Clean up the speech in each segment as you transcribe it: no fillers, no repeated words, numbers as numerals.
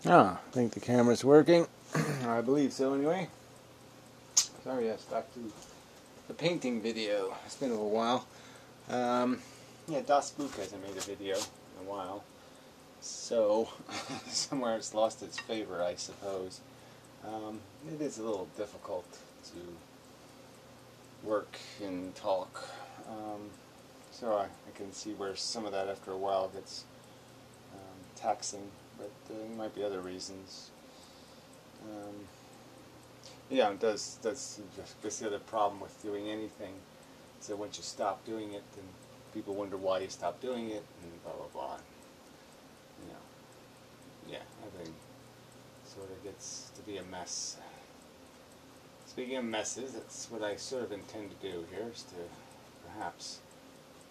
I think the camera's working. I believe so anyway. Sorry, yes, back to the painting video. It's been a little while. Yeah, Das Book hasn't made a video in a while. So, somewhere it's lost its favor, I suppose. It is a little difficult to work and talk. So I can see where some of that after a while gets taxing, but there might be other reasons. Yeah, it does. That's the other problem with doing anything. So once you stop doing it, then people wonder why you stopped doing it, and blah blah blah. You know, yeah, everything sort of gets to be a mess. Speaking of messes, that's what I sort of intend to do here, is to perhaps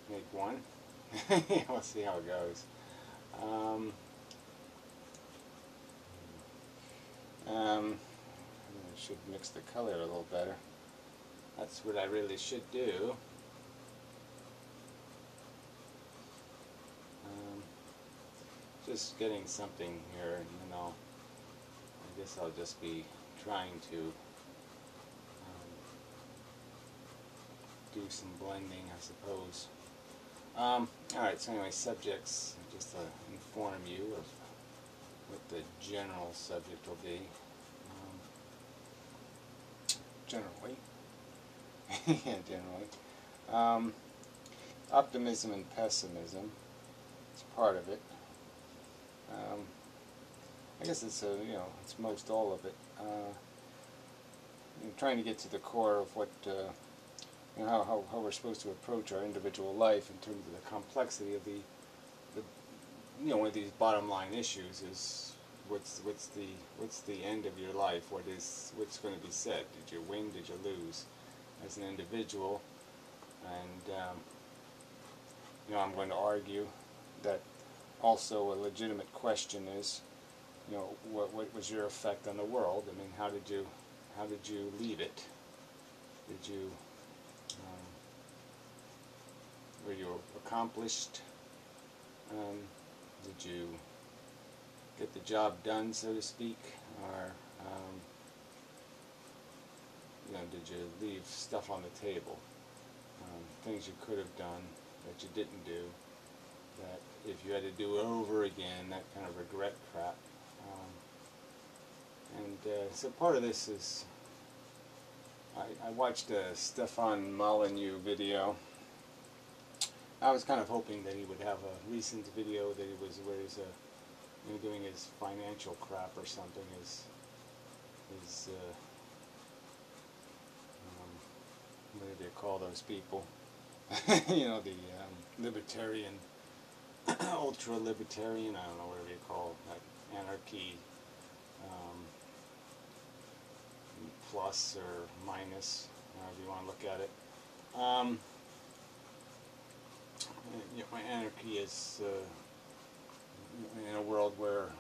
make one. We'll see how it goes. I should mix the color a little better. That's what I really should do. Just getting something here, and then I guess I'll just be trying to do some blending, I suppose. Alright, so anyway, subjects, just to inform you of what the general subject will be. Generally. Yeah, generally. Optimism and pessimism. It's part of it. I guess it's it's most all of it. I'm trying to get to the core of what how we're supposed to approach our individual life in terms of the complexity of the one of these bottom line issues is what's the end of your life? What's going to be said? Did you win? Did you lose? As an individual, and I'm going to argue that also a legitimate question is, what was your effect on the world? I mean, how did you leave it? Did you were you accomplished? Did you get the job done, so to speak, or did you leave stuff on the table? Things you could have done that you didn't do, that if you had to do over again, that kind of regret crap. So part of this is, I watched a Stefan Molyneux video. I was kind of hoping that he would have a recent video that he was where he's doing his financial crap or something. His what do you call those people? The libertarian, ultra-libertarian, I don't know, whatever you call that, anarchy, plus or minus, however you want to look at it. Anarchy is in a world where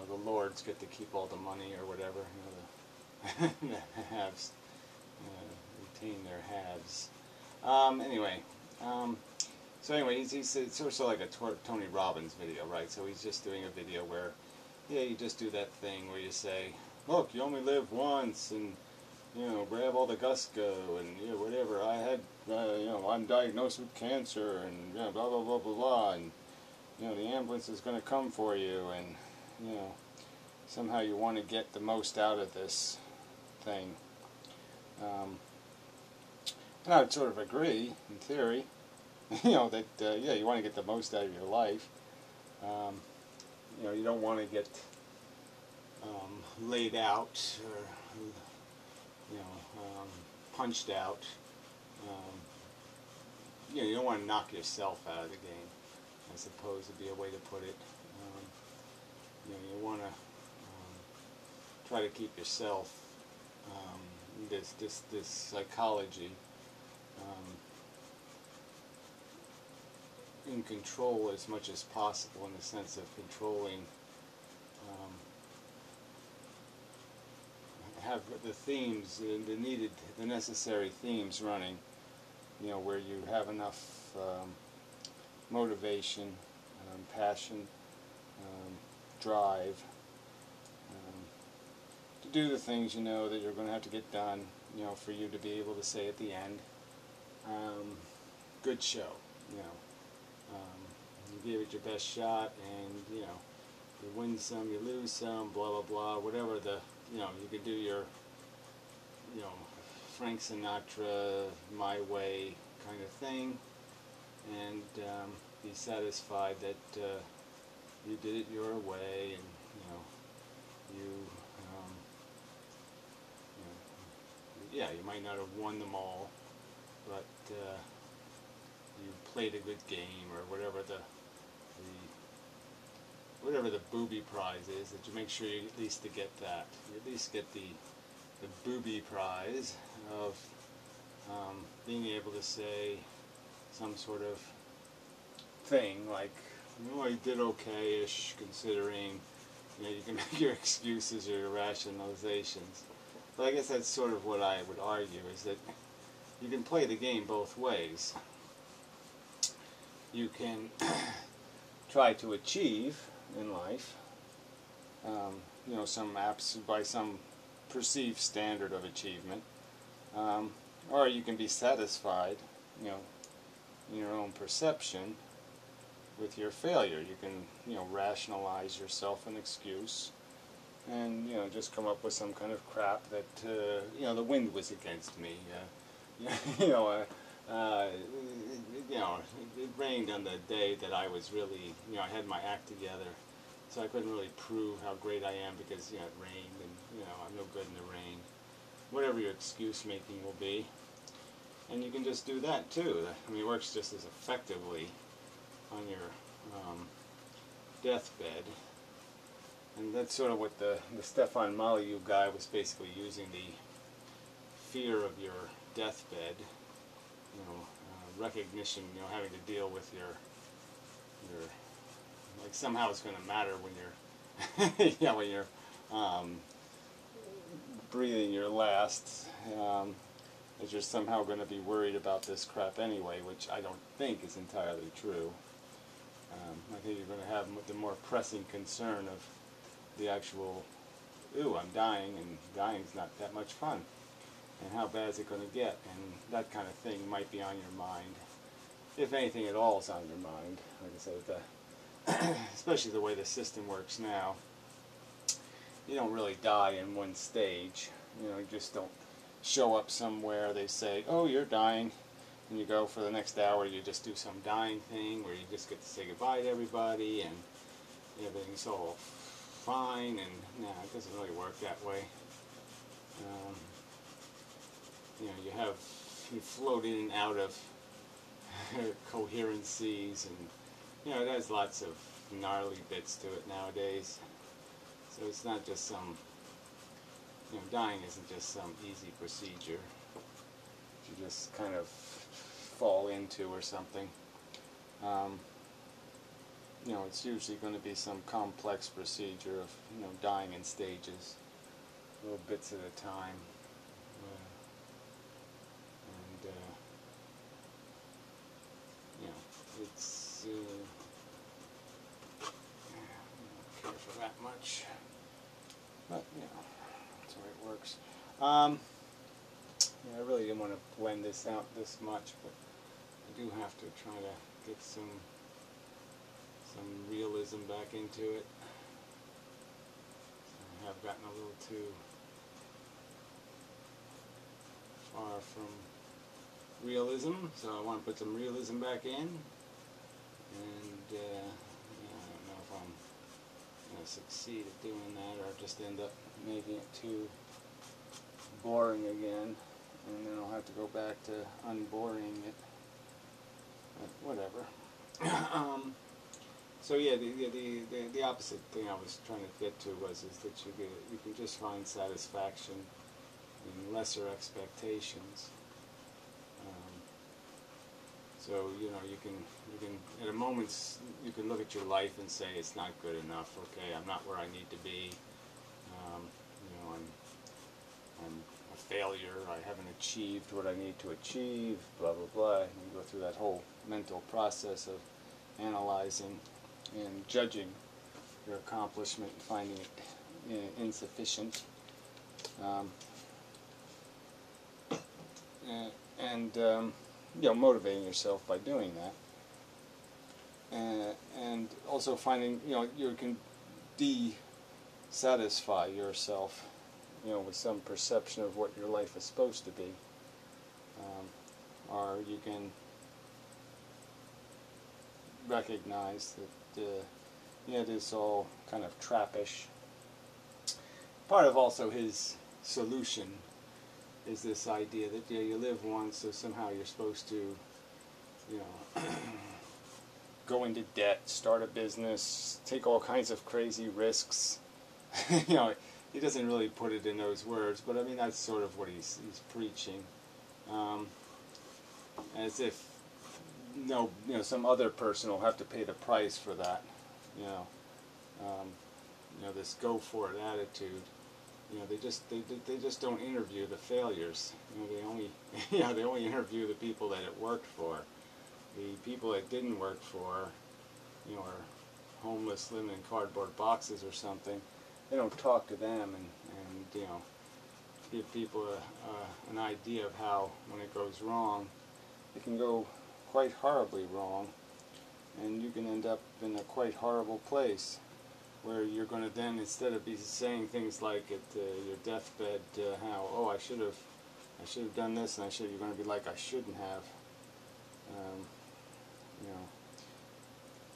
the lords get to keep all the money or whatever. The haves retain their halves. So anyway, he's sort of like a Tony Robbins video, right? So he's just doing a video where, you just do that thing where you say, look, you only live once, and grab all the gusto, and whatever. I had, I'm diagnosed with cancer, and blah blah blah blah blah, and the ambulance is going to come for you, and somehow you want to get the most out of this thing. And I would sort of agree, in theory, that you want to get the most out of your life. You don't want to get laid out or punched out. You don't want to knock yourself out of the game, I suppose would be a way to put it. You want to try to keep yourself this psychology in control as much as possible, in the sense of controlling, have the themes, the necessary themes running, where you have enough motivation, passion, drive, to do the things you know that you're going to have to get done, you know, for you to be able to say at the end, good show, you know. You gave it your best shot, and, you know, you win some, you lose some, blah, blah, blah, whatever the, you know, you could do your, you know, Frank Sinatra, my way kind of thing, and be satisfied that you did it your way, and, you know, you, yeah, you might not have won them all, but you played a good game, or whatever whatever the booby prize is, that you make sure you at least to get that. You at least get the booby prize of being able to say some sort of thing like, you know, I did okay-ish, considering, you know, you can make your excuses or your rationalizations. But I guess that's sort of what I would argue, is that you can play the game both ways. You can try to achieve in life, you know, by some perceived standard of achievement, or you can be satisfied, you know, in your own perception with your failure. You can, you know, rationalize yourself an excuse, and, you know, just come up with some kind of crap that, you know, the wind was against me. You know, it rained on the day that I was really, you know, I had my act together, so I couldn't really prove how great I am because, you know, it rained, and, you know, I'm no good in the rain. Whatever your excuse making will be. And you can just do that too. I mean, it works just as effectively on your deathbed. And that's sort of what the Stefan Molyneux guy was basically using, the fear of your deathbed, you know, recognition, you know, having to deal with your like, somehow it's going to matter when you're, yeah, when you're breathing your last, that you're somehow going to be worried about this crap anyway, which I don't think is entirely true. I think you're going to have the more pressing concern of the actual, ooh, I'm dying, and dying's not that much fun, and how bad is it going to get, and that kind of thing might be on your mind, if anything at all is on your mind. Like I said, especially the way the system works now, you don't really die in one stage. You know, you just don't show up somewhere, they say, oh, you're dying, and you go for the next hour, you just do some dying thing where you just get to say goodbye to everybody, and everything's all fine, and no, it doesn't really work that way. You know, you float in and out of coherencies, and, you know, it has lots of gnarly bits to it nowadays. So it's not just some, you know, dying isn't just some easy procedure you just kind of fall into or something. You know, it's usually going to be some complex procedure of, you know, dying in stages, little bits at a time. And, you know, it's, I don't care for that much, but, you know, that's the way it works. Yeah, I really didn't want to blend this out this much, but I do have to try to get some realism back into it. I have gotten a little too far from realism, so I want to put some realism back in, and yeah, I don't know if I'm going to succeed at doing that, or just end up making it too boring again, and then I'll have to go back to unboring it, but whatever. So yeah, the opposite thing I was trying to get to is that you can just find satisfaction in lesser expectations. So, you know, you can at a moment you can look at your life and say it's not good enough. Okay, I'm not where I need to be. You know, I'm a failure. I haven't achieved what I need to achieve. Blah blah blah. And you go through that whole mental process of analyzing and judging your accomplishment and finding it insufficient. Um, and motivating yourself by doing that. And also finding, you can satisfy yourself, with some perception of what your life is supposed to be. Or you can recognize that, it is all kind of trappish. Part of also his solution is this idea that, you live once, so somehow you're supposed to, go into debt, start a business, take all kinds of crazy risks. He doesn't really put it in those words, but I mean that's sort of what he's preaching, as if some other person will have to pay the price for that. This go for it attitude. They just don't interview the failures. They only they only interview the people that it worked for. The people that didn't work for, are homeless, living in cardboard boxes or something. They don't talk to them and give people an idea of how, when it goes wrong, it can go quite horribly wrong, and you can end up in a quite horrible place where you're going to then, instead of be saying things like at your deathbed, how, I should have done this, and you're going to be like, I shouldn't have.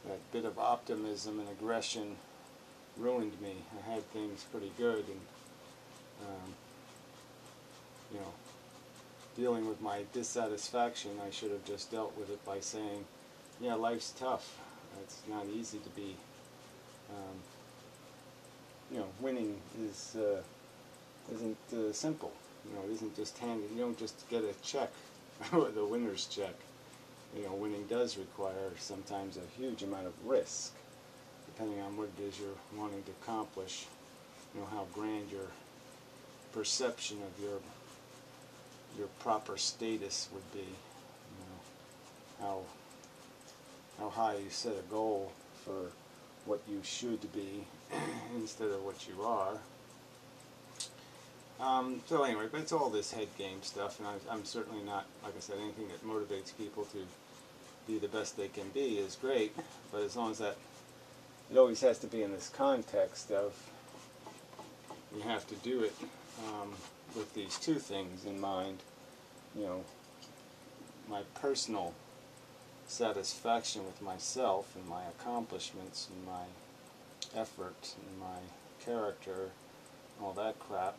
That bit of optimism and aggression ruined me. I had things pretty good, and dealing with my dissatisfaction, I should have just dealt with it by saying, life's tough. It's not easy to be. Winning isn't simple. It isn't just handed. You don't just get a check, the winner's check. Winning does require sometimes a huge amount of risk, depending on what it is you're wanting to accomplish. How grand your perception of your proper status would be. How high you set a goal for what you should be instead of what you are. So anyway, but it's all this head game stuff, and I'm certainly not, like I said, anything that motivates people to be the best they can be is great, but as long as that, it always has to be in this context of, you have to do it with these two things in mind, my personal satisfaction with myself and my accomplishments and my effort and my character, all that crap.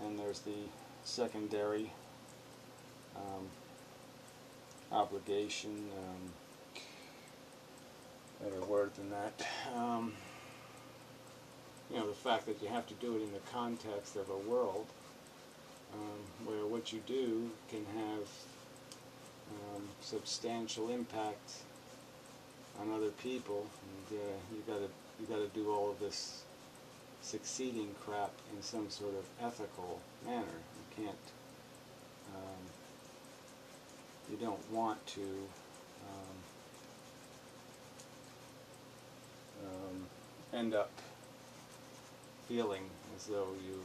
And there's the secondary obligation, better word than that, the fact that you have to do it in the context of a world where what you do can have substantial impact on other people, and you gotta do all of this succeeding crap in some sort of ethical manner. You can't, you don't want to end up feeling as though you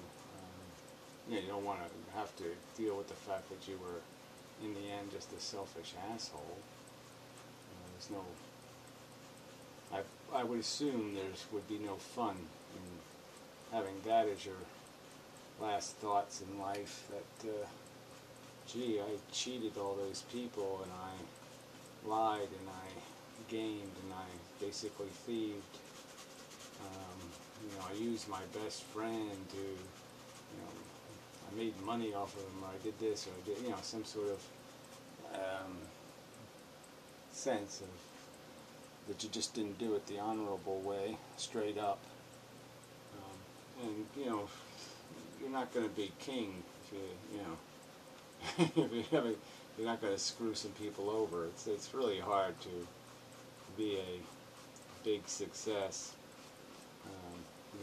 don't want to have to deal with the fact that you were, in the end, just a selfish asshole. There's no, I would assume there would be no fun in having that as your last thoughts in life, that, gee, I cheated all those people, and I lied, and I gamed, and I basically thieved. I used my best friend to, I made money off of him, or I did this, or I did, some sort of sense of that you just didn't do it the honorable way, straight up. And you're not going to be king if you're not going to screw some people over. It's really hard to be a big success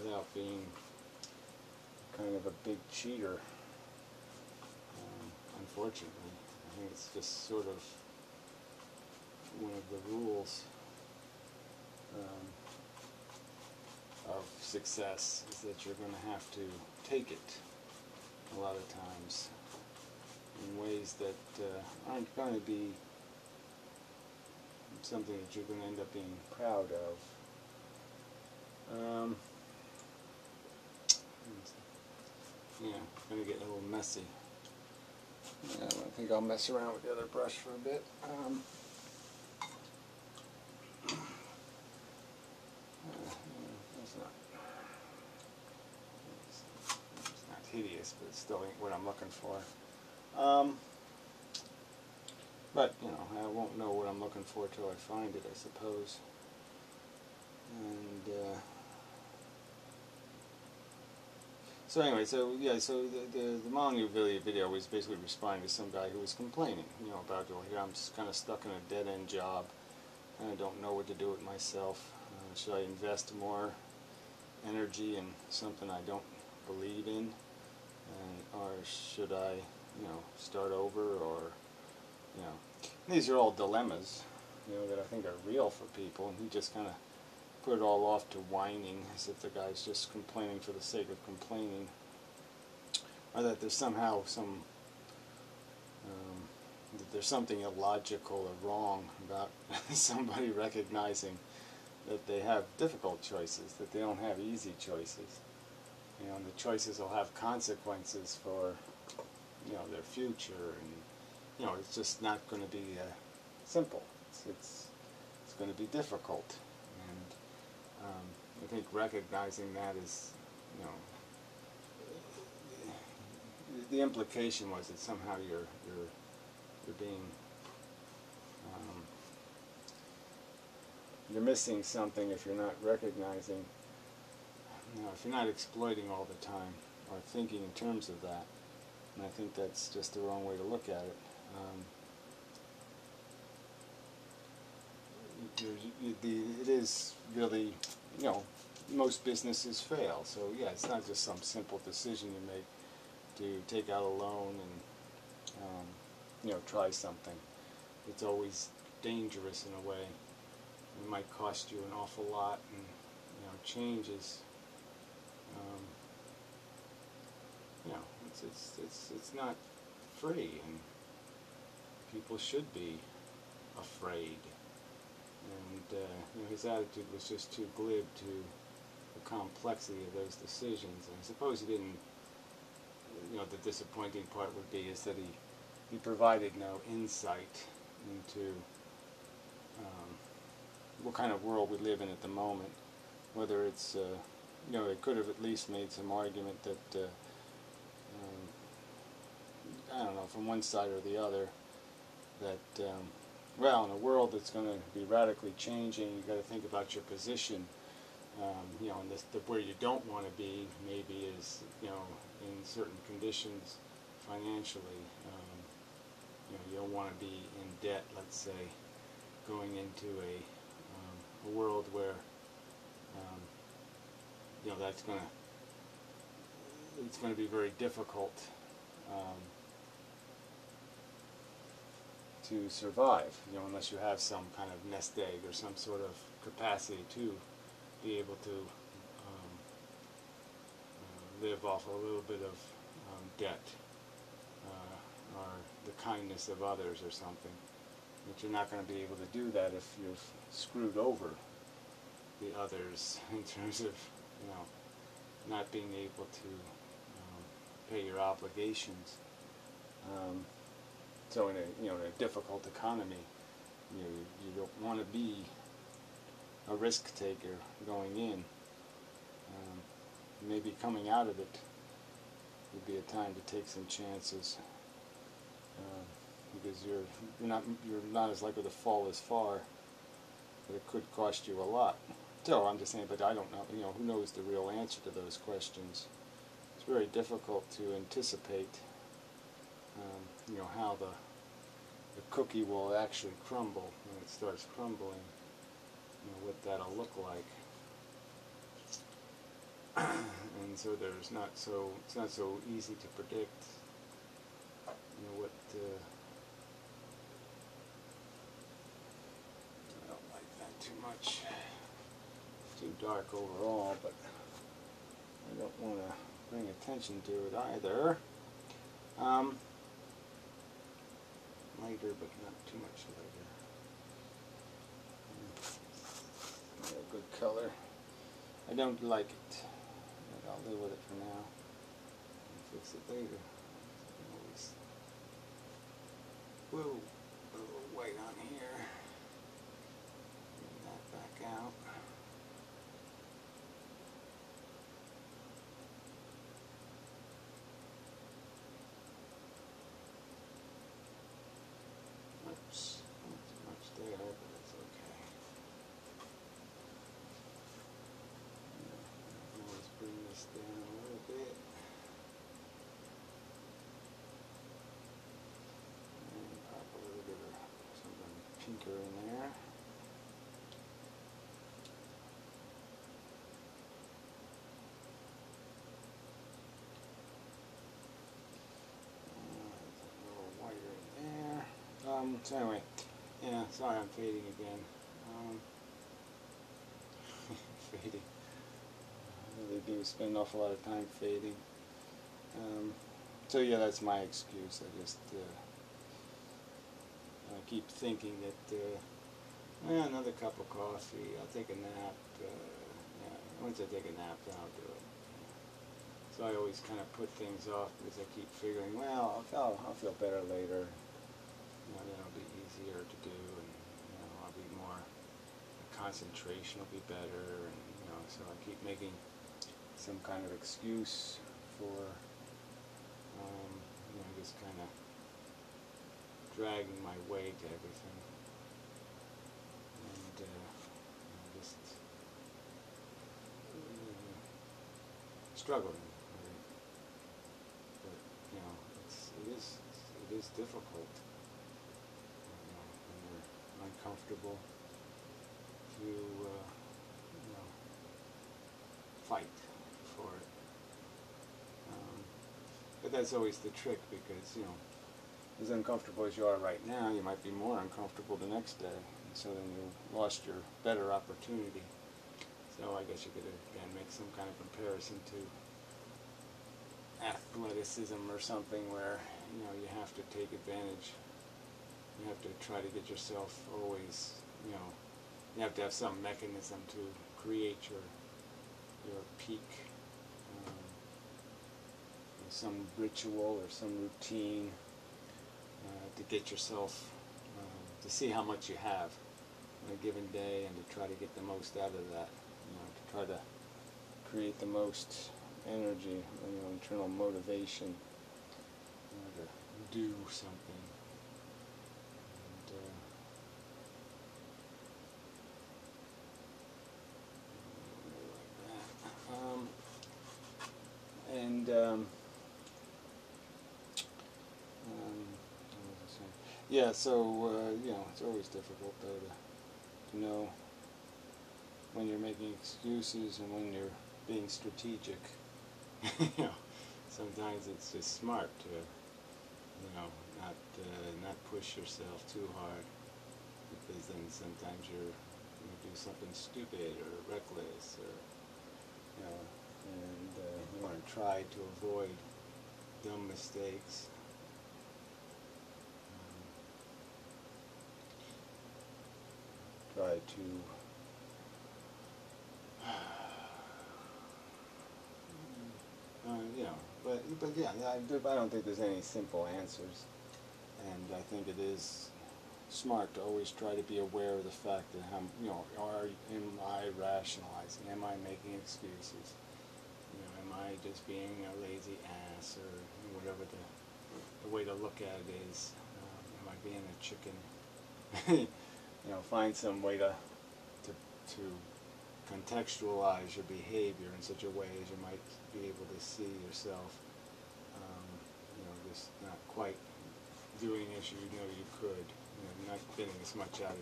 without being kind of a big cheater. Unfortunately, I think it's just sort of one of the rules of success, is that you're going to have to take it. a lot of times in ways that aren't going to be something that you're going to end up being proud of. Yeah, it's going to get a little messy. I think I'll mess around with the other brush for a bit. It's not hideous, but it still ain't what I'm looking for. But, you know, I won't know what I'm looking for till I find it, I suppose. And, so anyway, so the Molyneux video was basically responding to some guy who was complaining, you know, about, oh, here I'm just kind of stuck in a dead-end job, and I don't know what to do with myself. Should I invest more energy in something I don't believe in, or should I, you know, start over, or, you know, these are all dilemmas, you know, that I think are real for people, and he just kind of put it all off to whining, as if the guy's just complaining for the sake of complaining, or that there's somehow that there's something illogical or wrong about somebody recognizing that they have difficult choices, that they don't have easy choices, you know, and the choices will have consequences for, you know, their future, and, you know, it's just not going to be simple. It's going to be difficult. I think recognizing that is, you know, the implication was that somehow you're being, you're missing something if you're not recognizing, you know, if you're not exploiting all the time or thinking in terms of that. And I think that's just the wrong way to look at it. It is really, you know, most businesses fail. So yeah, it's not just some simple decision you make to take out a loan and, you know, try something. It's always dangerous in a way. It might cost you an awful lot, and, you know, change is, you know, it's not free, and people should be afraid. And you know, his attitude was just too glib to the complexity of those decisions. And I suppose he didn't, you know, the disappointing part would be is that he provided no insight into what kind of world we live in at the moment. Whether it's, you know, they could have at least made some argument that, I don't know, from one side or the other, that, well, in a world that's going to be radically changing, you've got to think about your position. You know, and where you don't want to be maybe is, you know, in certain conditions financially. You know, you don't want to be in debt, let's say, going into a world where, you know, it's going to be very difficult to survive, you know, unless you have some kind of nest egg or some sort of capacity to be able to live off a little bit of debt or the kindness of others or something. But you're not going to be able to do that if you've screwed over the others in terms of, you know, not being able to pay your obligations. So in a, you know, in a difficult economy, you don't want to be a risk taker going in. Maybe coming out of it would be a time to take some chances, because you're not as likely to fall as far, but it could cost you a lot. So I'm just saying, but I don't know. You know, who knows the real answer to those questions? It's very difficult to anticipate. You know, how the cookie will actually crumble when it starts crumbling. You know, what that'll look like. And so it's not so easy to predict, you know, what I don't like that too much. It's too dark overall, but I don't want to bring attention to it either. Um, Lighter, but not too much lighter. A good color. I don't like it, but I'll live with it for now. I'll fix it later. Always. Whoa, a little white on here. Bring that back out. Oops, not too much there, but it's okay. Always bring this down a little bit. And pop a little bit of something pinker in there. A little whiter in there. So anyway, yeah, sorry I'm fading again. Fading. I really do spend an awful lot of time fading. So yeah, that's my excuse. I just I keep thinking that another cup of coffee, I'll take a nap. Yeah, once I take a nap, then I'll do it. So I always kind of put things off because I keep figuring, well, I'll feel better later. Then it'll be easier to do, and I'll be more, concentration will be better, and so I keep making some kind of excuse for, just kind of dragging my way to everything, and just struggling. Right? But it is difficult. When you're uncomfortable to fight for it. But that's always the trick, because as uncomfortable as you are right now, you might be more uncomfortable the next day, and so then you lost your better opportunity. So I guess you could again make some kind of comparison to athleticism or something, where you have to take advantage. You have to try to get yourself always, you have to have some mechanism to create your peak, some ritual or some routine to get yourself to see how much you have on a given day, and to try to get the most out of that. To try to create the most energy, internal motivation to do something. Yeah, so it's always difficult though to know when you're making excuses and when you're being strategic. Sometimes it's just smart to not push yourself too hard, because then sometimes you're do something stupid or reckless, or and you want to try to avoid dumb mistakes. Try to but yeah, I don't think there's any simple answers, and I think it is smart to always try to be aware of the fact that am I rationalizing? Am I making excuses? Am I just being a lazy ass, or whatever the way to look at it is? Am I being a chicken? Find some way to contextualize your behavior in such a way as you might be able to see yourself, just not quite doing as you know you could, not getting as much out of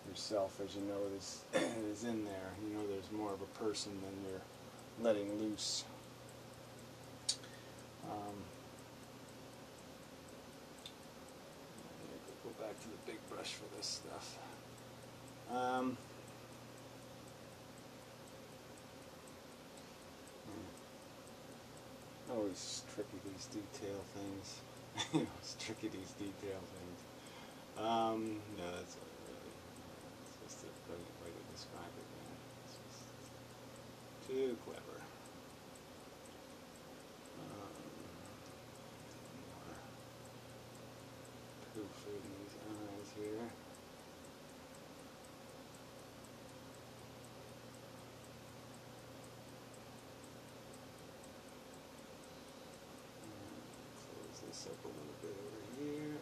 yourself as you know is in there. There's more of a person than you're letting loose. Go back to the big brush for this stuff. Always tricky, these detail things. You know, it's tricky, these detail things. No, that's just a brilliant way to describe it, man. It's just too clever. More poof in these eyes here. Close this up a little bit over here.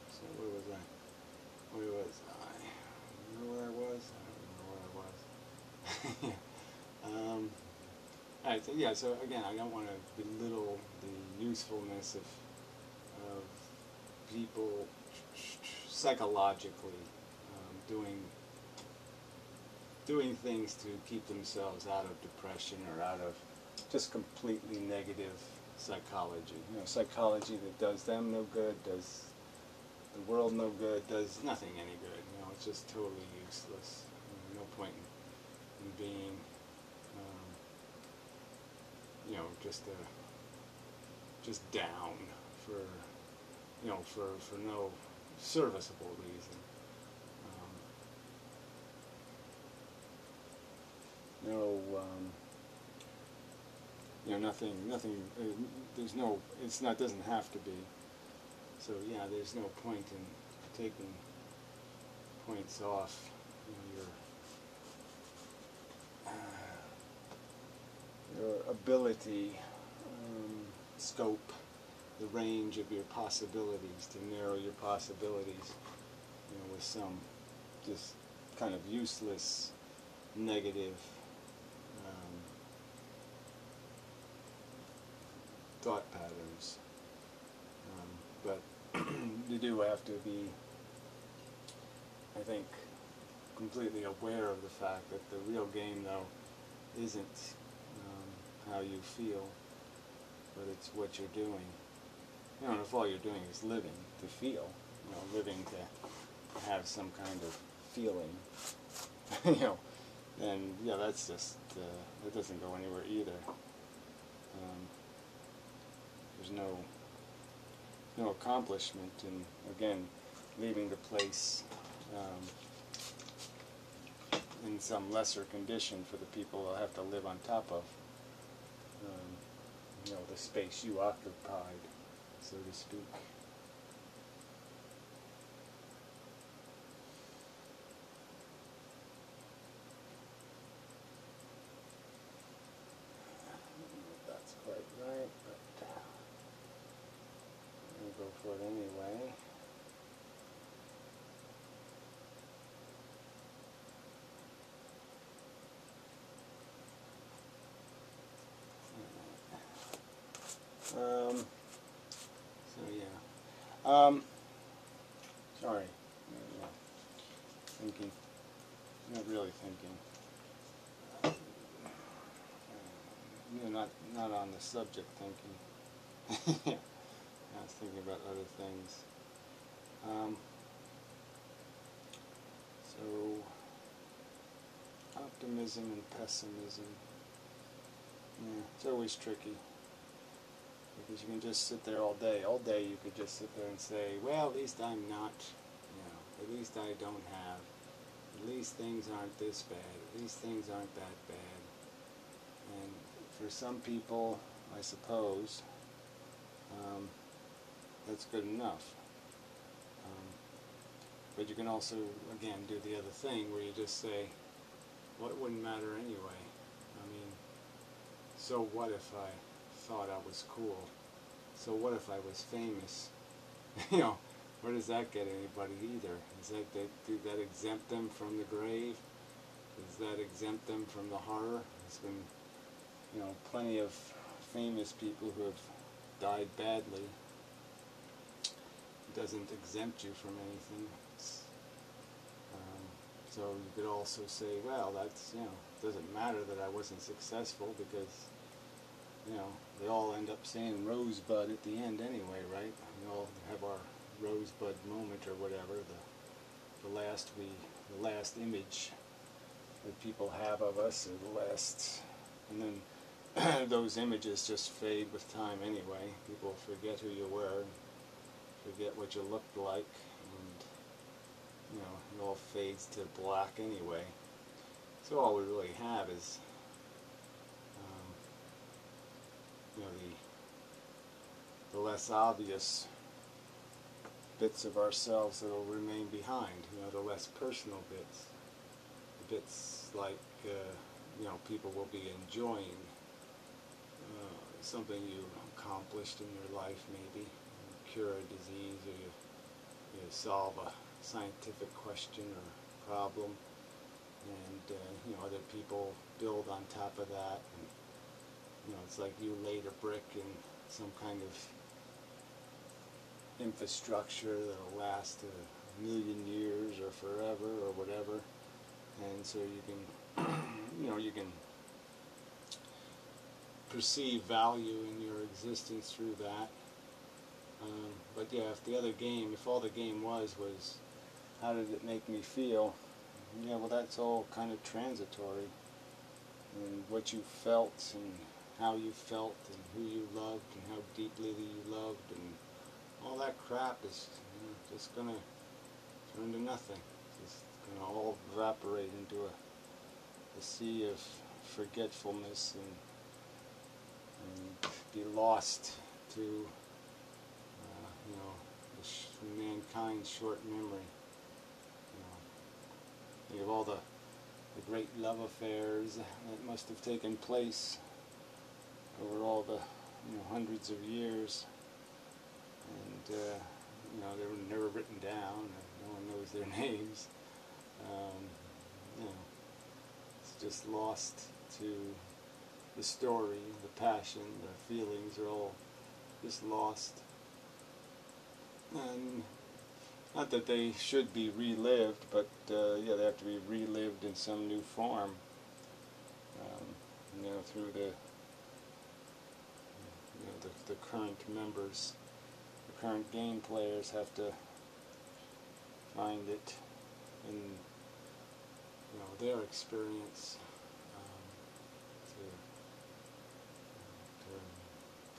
So where was I? Where was I? Remember where I was? I don't remember where I was. Alright, so yeah, so again, I don't want to belittle the usefulness of people psychologically doing things to keep themselves out of depression or out of just completely negative psychology. You know, psychology that does them no good, does the world no good, does nothing any good. You know, it's just totally useless. You know, no point in being, you know, just down for, you know, for no serviceable reason. You know, nothing, there's no, it's not, doesn't have to be. So yeah, there's no point in taking points off, you know, your ability, scope, the range of your possibilities, to narrow your possibilities, you know, with some just kind of useless, negative thought patterns. But you do have to be, I think, completely aware of the fact that the real game, though, isn't how you feel, but it's what you're doing. You know, and if all you're doing is living to feel, you know, living to have some kind of feeling, you know, then yeah, that's just that doesn't go anywhere either. There's no accomplishment in, again, leaving the place in some lesser condition for the people who have to live on top of, you know, the space you occupied, so to speak. That's quite right, but I'm going to go for it anyway. So yeah. Sorry. No, thinking. Not really thinking. You know, not on the subject thinking. Yeah. I was thinking about other things. So, optimism and pessimism. Yeah, it's always tricky. Because you can just sit there all day. All day you could just sit there and say, well, at least I'm not, you know, at least I don't have, at least things aren't this bad, at least things aren't that bad. And for some people, I suppose, that's good enough. But you can also, again, do the other thing where you just say, well, it wouldn't matter anyway. I mean, so what if I thought I was cool? So what if I was famous? You know, where does that get anybody either? Did that exempt them from the grave? Does that exempt them from the horror? There's been, you know, plenty of famous people who have died badly. It doesn't exempt you from anything. So you could also say, well, that's, you know, it doesn't matter that I wasn't successful because, you know, they all end up saying rosebud at the end anyway, right? We all have our rose rosebud moment or whatever, the last image that people have of us, or the last, and then those images just fade with time anyway. People forget who you were, forget what you looked like, and it all fades to black anyway. So all we really have is the less obvious bits of ourselves that will remain behind, the less personal bits. The bits like, people will be enjoying something you accomplished in your life, maybe. You cure a disease, or you solve a scientific question or problem, and other people build on top of that. And, it's like you laid a brick in some kind of infrastructure that'll last a million years or forever or whatever, and so you can you can perceive value in your existence through that. But yeah, if all the game was how did it make me feel, well, that's all kind of transitory, and what you felt and how you felt and who you loved and how deeply you loved and all that crap is just going to turn to nothing. It's just going to all evaporate into a sea of forgetfulness and be lost to mankind's short memory. Think of all the great love affairs that must have taken place over all the hundreds of years, and they were never written down, and no one knows their names. It's just lost to the story, the passion, the feelings are all just lost. And not that they should be relived, but they have to be relived in some new form. Through the current members, the current game players have to find it in their experience, to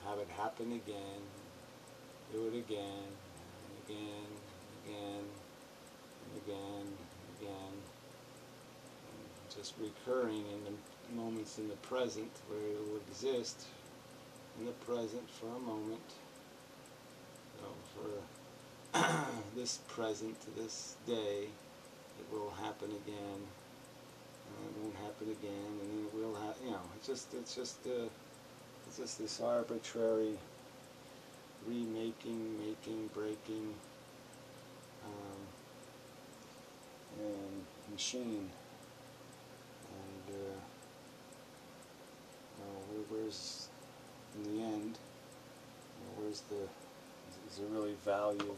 have it happen again, do it again, and again, and again, and again, and again, and just recurring in the moments in the present where it will exist in the present for a moment, for this present, this day, it will happen again, and it won't happen again, and then it will happen. It's just this arbitrary remaking, making, breaking, and machine. And where's in the end? Is there really value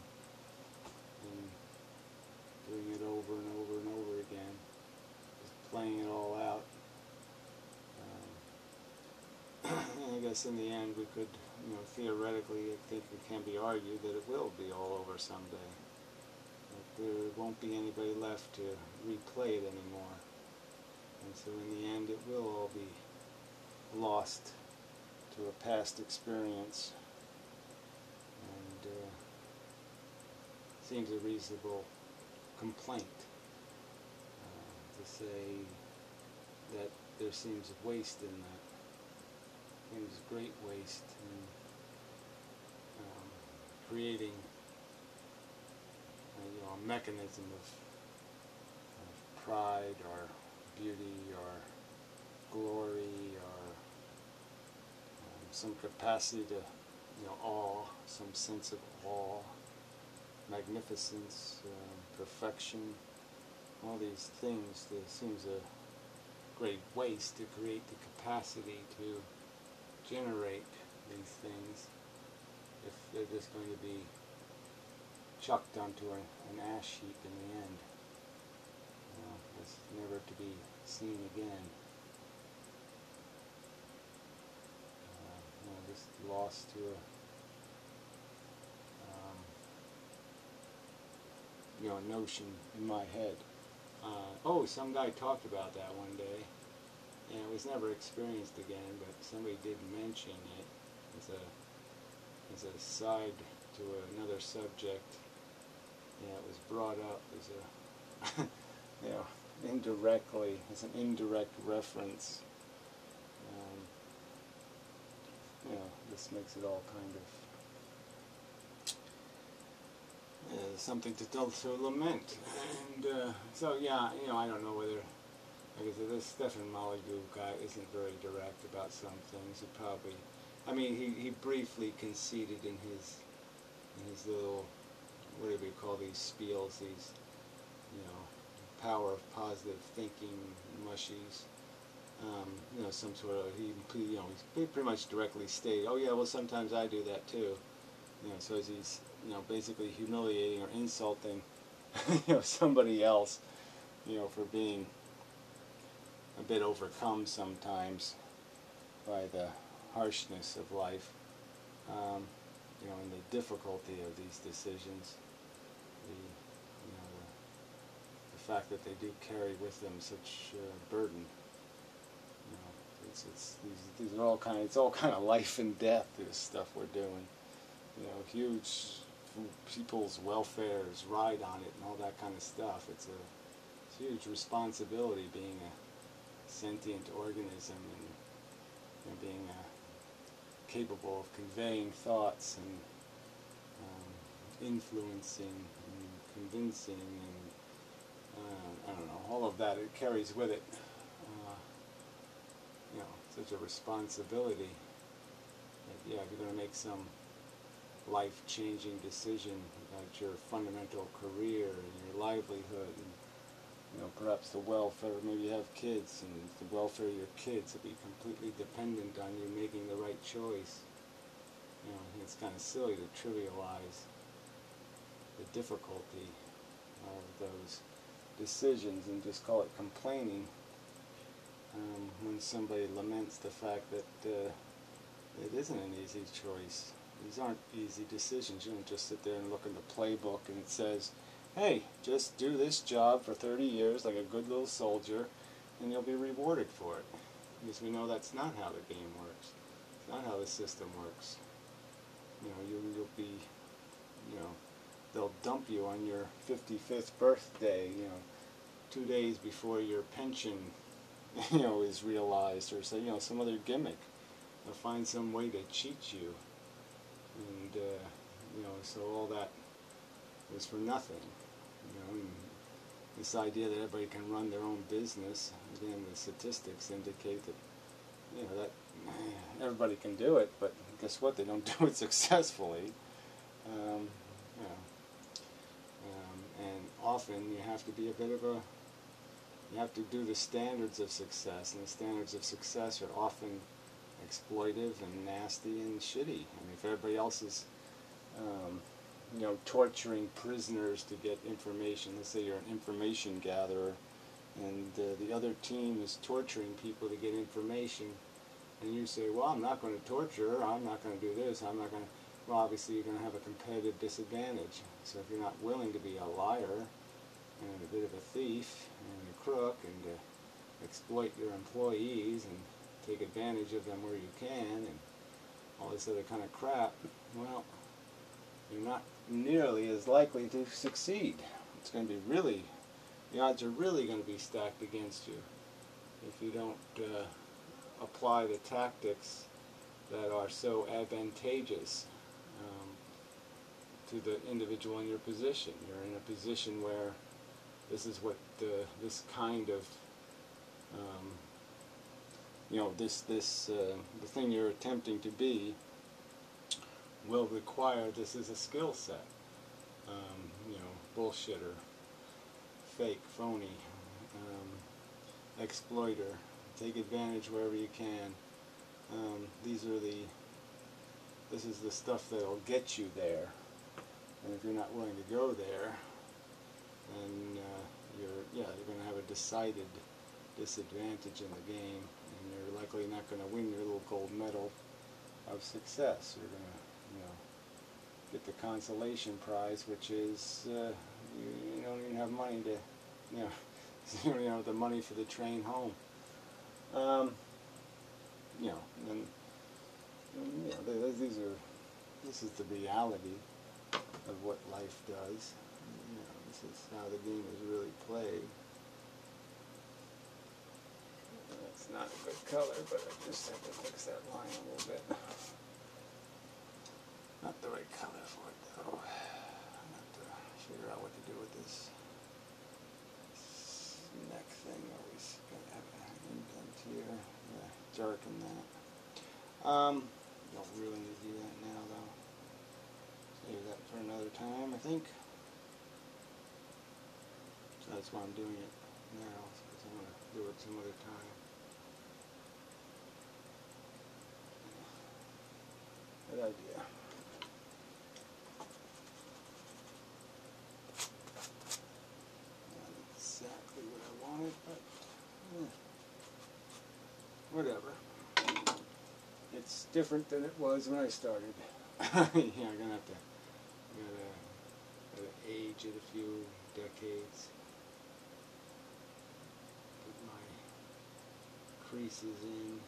in doing it over and over and over again, just playing it all out? I guess in the end we could, theoretically, I think it can be argued that it will be all over someday. That there won't be anybody left to replay it anymore. And so in the end it will all be lost to a past experience. And seems a reasonable complaint to say that there seems waste in that. Seems great waste in creating a mechanism of pride or beauty or glory or some capacity to awe, some sense of awe, magnificence, perfection, all these things. There seems a great waste to create the capacity to generate these things if they're just going to be chucked onto an ash heap in the end. It's never to be seen again. Just lost to notion in my head. Oh, some guy talked about that one day, and it was never experienced again, but somebody did mention it as a side to another subject. Yeah, it was brought up as a, indirectly, as an indirect reference. This makes it all kind of something to lament. And so, yeah, I don't know whether, like I said, this Stefan Molyneux guy isn't very direct about some things. He probably, he briefly conceded in his little, what do we call these spiels, these, power of positive thinking mushies. Some sort of, he pretty much directly stated, oh yeah, well sometimes I do that too. So as he's, basically humiliating or insulting, somebody else, for being a bit overcome sometimes by the harshness of life, and the difficulty of these decisions, the fact that they do carry with them such burden. These are all it's all kind of life and death, this stuff we're doing. Huge people's welfares ride on it and all that kind of stuff. It's a huge responsibility being a sentient organism and being capable of conveying thoughts and influencing and convincing and I don't know, all of that it carries with it. Such a responsibility that, if you're going to make some life-changing decision about your fundamental career and your livelihood and, perhaps the welfare, maybe you have kids, and the welfare of your kids will be completely dependent on you making the right choice. It's kind of silly to trivialize the difficulty of those decisions and just call it complaining. When somebody laments the fact that it isn't an easy choice. These aren't easy decisions. You don't just sit there and look in the playbook and it says, hey, just do this job for 30 years like a good little soldier and you'll be rewarded for it. Because we know that's not how the game works. It's not how the system works. You'll be, they'll dump you on your 55th birthday, 2 days before your pension is realized, or say, some other gimmick. They'll find some way to cheat you, and so all that was for nothing. And this idea that everybody can run their own business. Again, the statistics indicate that that everybody can do it, but guess what? They don't do it successfully. And often you have to be a bit of a you have to do the standards of success, and the standards of success are often exploitive and nasty and shitty. If everybody else is, torturing prisoners to get information, let's say you're an information gatherer, and the other team is torturing people to get information, and you say, well, I'm not going to torture her, I'm not going to do this, I'm not going to, well, obviously you're going to have a competitive disadvantage. So if you're not willing to be a liar, and a bit of a thief, and a crook, and exploit your employees, and take advantage of them where you can, and all this other kind of crap, well, you're not nearly as likely to succeed. It's going to be really, the odds are really going to be stacked against you if you don't apply the tactics that are so advantageous to the individual in your position. You're in a position where this is what this kind of, the thing you're attempting to be will require this as a skill set. Bullshitter, fake, phony, exploiter, take advantage wherever you can. This is the stuff that'll get you there. And if you're not willing to go there, then you're going to have a decided disadvantage in the game, and you're likely not going to win your little gold medal of success. You're going to, get the consolation prize, which is you don't even have money to, you know, you don't have the money for the train home. You know, and you know, this is the reality of what life does. You know, this is how the game is really played. That's not a good color, but I just have to fix that line a little bit. Not the right color for it, though. I have to figure out what to do with this neck thing. Always gotta have an indent here. Yeah, darken that. Don't really need to do that now, though. Save that for another time, I think. So that's why I'm doing it now, because I'm going to do it some other time. Good idea. Not exactly what I wanted, but whatever. It's different than it was when I started. Yeah, I'm gonna have to gotta age it a few decades. Put my creases in,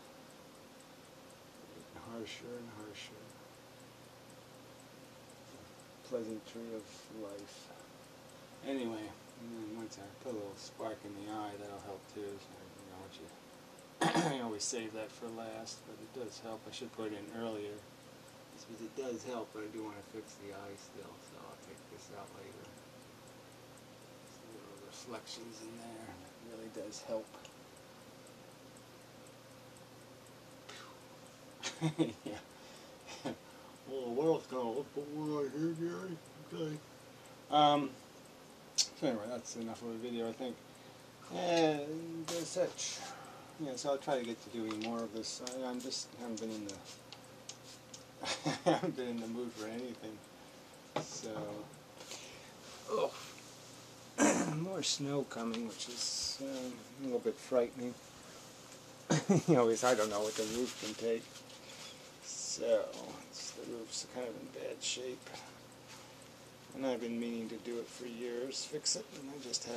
getting harsher and harsher. Pleasantry of life. Anyway, and then once I put a little spark in the eye, that'll help too. So, you know, once you I always save that for last, but it does help. I should put it in earlier. Because it does help, but I do want to fix the eye still, so I'll take this out later. Some little reflections in there. It really does help. Yeah. Well, what else can I put one right here, Gary? Okay. So anyway, that's enough of a video, I think. And as such. Yeah, so I'll try to get to doing more of this. I just haven't been in the haven't been in the mood for anything. So, more snow coming, which is a little bit frightening. You know, I don't know what the roof can take. So, the roof's kind of in bad shape. And I've been meaning to do it for years, fix it, and I just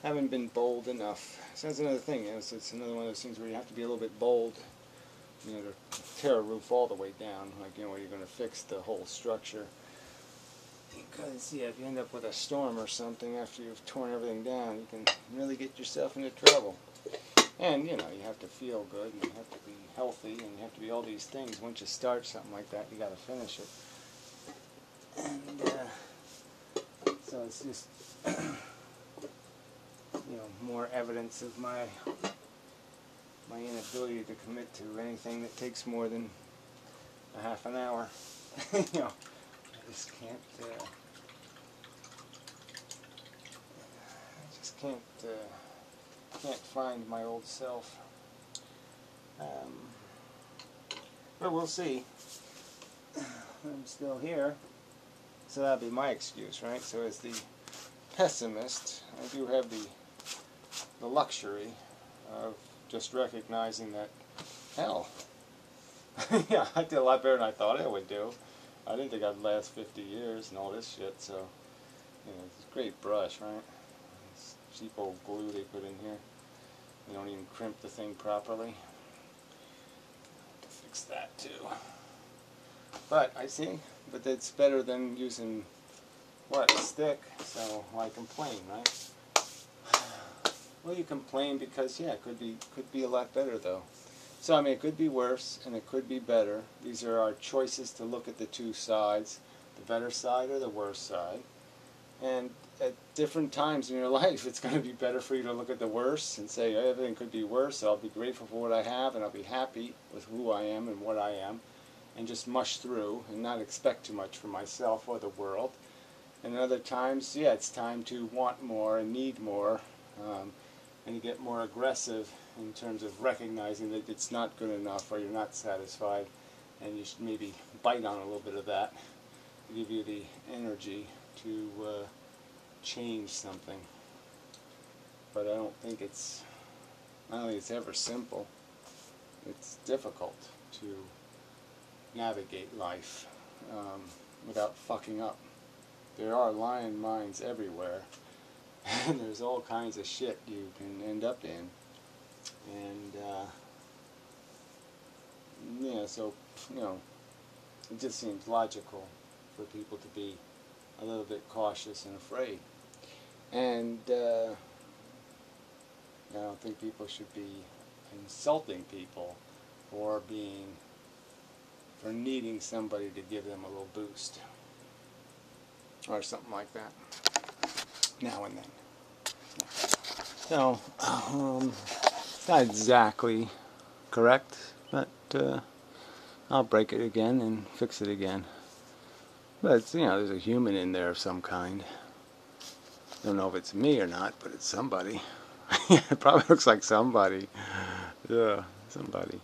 haven't been bold enough. So that's another thing. It's another one of those things where you have to be a little bit bold, you know, to tear a roof all the way down, like, you know, where you're going to fix the whole structure. Because, yeah, if you end up with a storm or something after you've torn everything down, you can really get yourself into trouble. And, you know, you have to feel good, and you have to be healthy, and you have to be all these things. Once you start something like that, you got to finish it. And, so it's just, you know, more evidence of my inability to commit to anything that takes more than a half an hour. You know, I just can't. Can't find my old self. But we'll see. I'm still here, so that'll be my excuse, right? So as the pessimist, I do have the luxury of just recognizing that, hell, yeah, I did a lot better than I thought I would do. I didn't think I'd last 50 years and all this shit, so, you know, it's a great brush, right? This cheap old glue they put in here. They don't even crimp the thing properly. To fix that too. But, I see, but it's better than using, what, a stick, so why complain, right? Well, you complain because, yeah, it could be a lot better, though. So, I mean, it could be worse, and it could be better. These are our choices to look at the two sides, the better side or the worse side. And at different times in your life, it's going to be better for you to look at the worse and say, everything could be worse, so I'll be grateful for what I have, and I'll be happy with who I am and what I am, and just mush through and not expect too much from myself or the world. And other times, yeah, it's time to want more and need more, and to get more aggressive in terms of recognizing that it's not good enough or you're not satisfied, and you should maybe bite on a little bit of that to give you the energy to change something. But I don't think it's ever simple. It's difficult to navigate life without fucking up. there are lion minds everywhere, and there's all kinds of shit you can end up in, and yeah, so it just seems logical for people to be a little bit cautious and afraid, and I don't think people should be insulting people for needing somebody to give them a little boost or something like that now and then. So, not exactly correct, but I'll break it again and fix it again. But there's a human in there of some kind. Don't know if it's me or not, but it's somebody. It probably looks like somebody. Yeah, somebody.